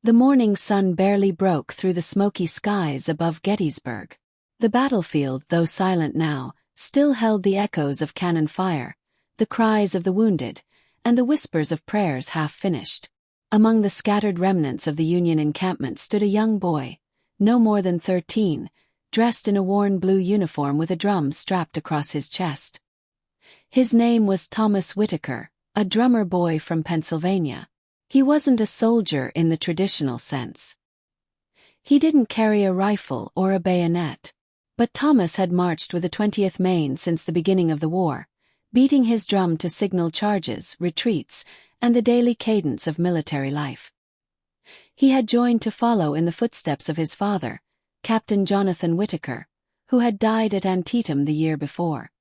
The morning sun barely broke through the smoky skies above Gettysburg. The battlefield, though silent now, still held the echoes of cannon fire, the cries of the wounded, and the whispers of prayers half finished. Among the scattered remnants of the Union encampment stood a young boy, no more than 13, dressed in a worn blue uniform with a drum strapped across his chest. His name was Thomas Whitaker, a drummer boy from Pennsylvania. He wasn't a soldier in the traditional sense. He didn't carry a rifle or a bayonet. But Thomas had marched with the 20th Maine since the beginning of the war, beating his drum to signal charges, retreats, and the daily cadence of military life. He had joined to follow in the footsteps of his father, Captain Jonathan Whitaker, who had died at Antietam the year before.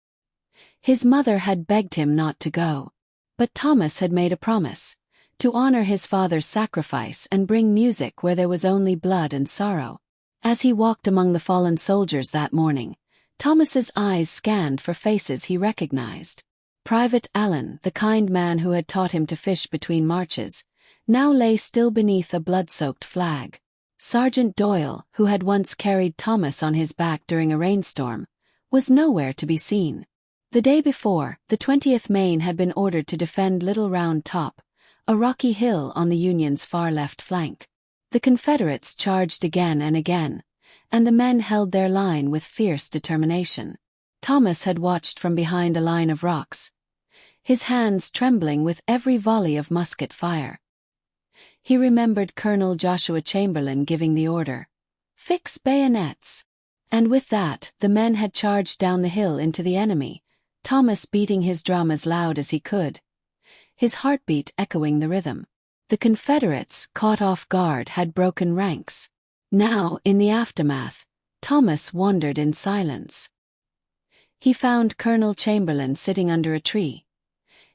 His mother had begged him not to go, but Thomas had made a promise, to honor his father's sacrifice and bring music where there was only blood and sorrow. As he walked among the fallen soldiers that morning, Thomas's eyes scanned for faces he recognized. Private Allen, the kind man who had taught him to fish between marches, now lay still beneath a blood-soaked flag. Sergeant Doyle, who had once carried Thomas on his back during a rainstorm, was nowhere to be seen. The day before, the 20th Maine had been ordered to defend Little Round Top, a rocky hill on the Union's far left flank. The Confederates charged again and again, and the men held their line with fierce determination. Thomas had watched from behind a line of rocks, his hands trembling with every volley of musket fire. He remembered Colonel Joshua Chamberlain giving the order, "Fix bayonets," and with that, the men had charged down the hill into the enemy, Thomas beating his drum as loud as he could, his heartbeat echoing the rhythm. The Confederates, caught off guard, had broken ranks. Now, in the aftermath, Thomas wandered in silence. He found Colonel Chamberlain sitting under a tree,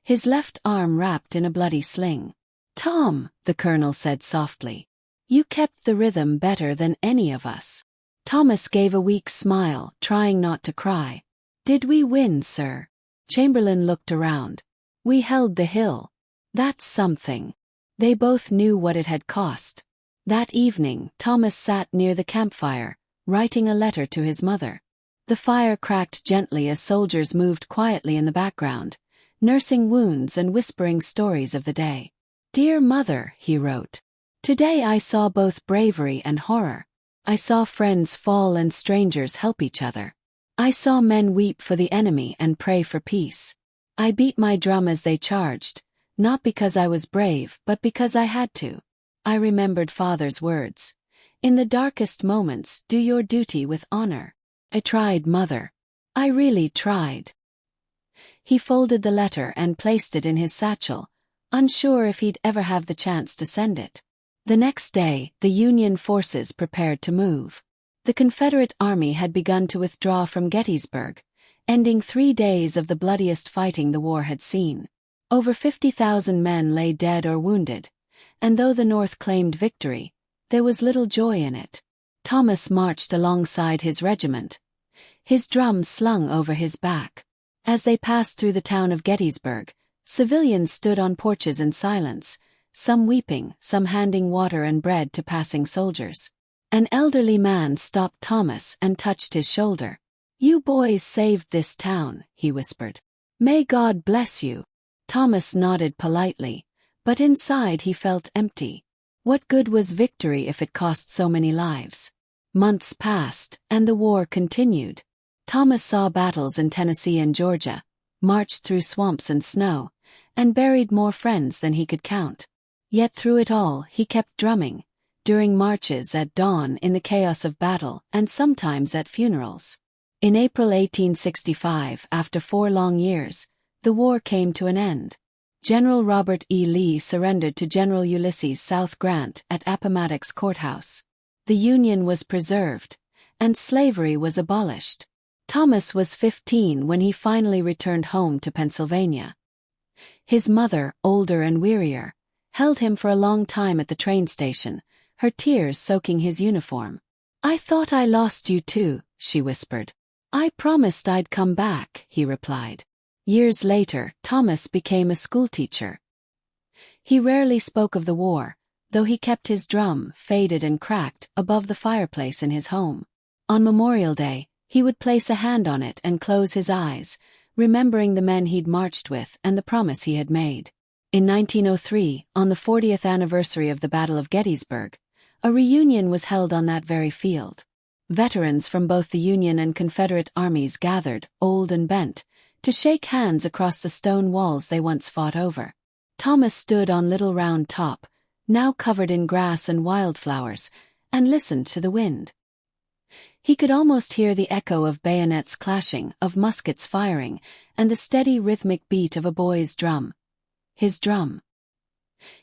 his left arm wrapped in a bloody sling. "Tom," the colonel said softly, "you kept the rhythm better than any of us." Thomas gave a weak smile, trying not to cry. "Did we win, sir?" Chamberlain looked around. "We held the hill. That's something." They both knew what it had cost. That evening, Thomas sat near the campfire, writing a letter to his mother. The fire cracked gently as soldiers moved quietly in the background, nursing wounds and whispering stories of the day. "Dear Mother," he wrote, "today I saw both bravery and horror. I saw friends fall and strangers help each other. I saw men weep for the enemy and pray for peace. I beat my drum as they charged, not because I was brave but because I had to. I remembered Father's words. In the darkest moments, do your duty with honor. I tried, Mother. I really tried." He folded the letter and placed it in his satchel, unsure if he'd ever have the chance to send it. The next day, the Union forces prepared to move. The Confederate Army had begun to withdraw from Gettysburg, ending 3 days of the bloodiest fighting the war had seen. Over 50,000 men lay dead or wounded, and though the North claimed victory, there was little joy in it. Thomas marched alongside his regiment, his drum slung over his back. As they passed through the town of Gettysburg, civilians stood on porches in silence, some weeping, some handing water and bread to passing soldiers. An elderly man stopped Thomas and touched his shoulder. "You boys saved this town," he whispered. "May God bless you." Thomas nodded politely, but inside he felt empty. What good was victory if it cost so many lives? Months passed, and the war continued. Thomas saw battles in Tennessee and Georgia, marched through swamps and snow, and buried more friends than he could count. Yet through it all, he kept drumming, during marches, at dawn, in the chaos of battle, and sometimes at funerals. In April 1865, after 4 long years, the war came to an end. General Robert E. Lee surrendered to General Ulysses South Grant at Appomattox Courthouse. The Union was preserved, and slavery was abolished. Thomas was 15 when he finally returned home to Pennsylvania. His mother, older and wearier, held him for a long time at the train station, her tears soaking his uniform. "I thought I lost you too," she whispered. "I promised I'd come back," he replied. Years later, Thomas became a schoolteacher. He rarely spoke of the war, though he kept his drum, faded and cracked, above the fireplace in his home. On Memorial Day, he would place a hand on it and close his eyes, remembering the men he'd marched with and the promise he had made. In 1903, on the 40th anniversary of the Battle of Gettysburg, a reunion was held on that very field. Veterans from both the Union and Confederate armies gathered, old and bent, to shake hands across the stone walls they once fought over. Thomas stood on Little Round Top, now covered in grass and wildflowers, and listened to the wind. He could almost hear the echo of bayonets clashing, of muskets firing, and the steady rhythmic beat of a boy's drum. His drum.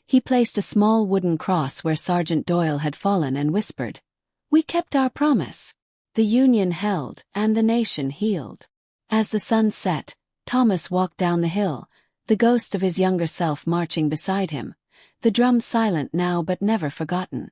He placed a small wooden cross where Sergeant Doyle had fallen and whispered, "We kept our promise." The Union held, and the nation healed. As the sun set, Thomas walked down the hill, the ghost of his younger self marching beside him, the drum silent now but never forgotten.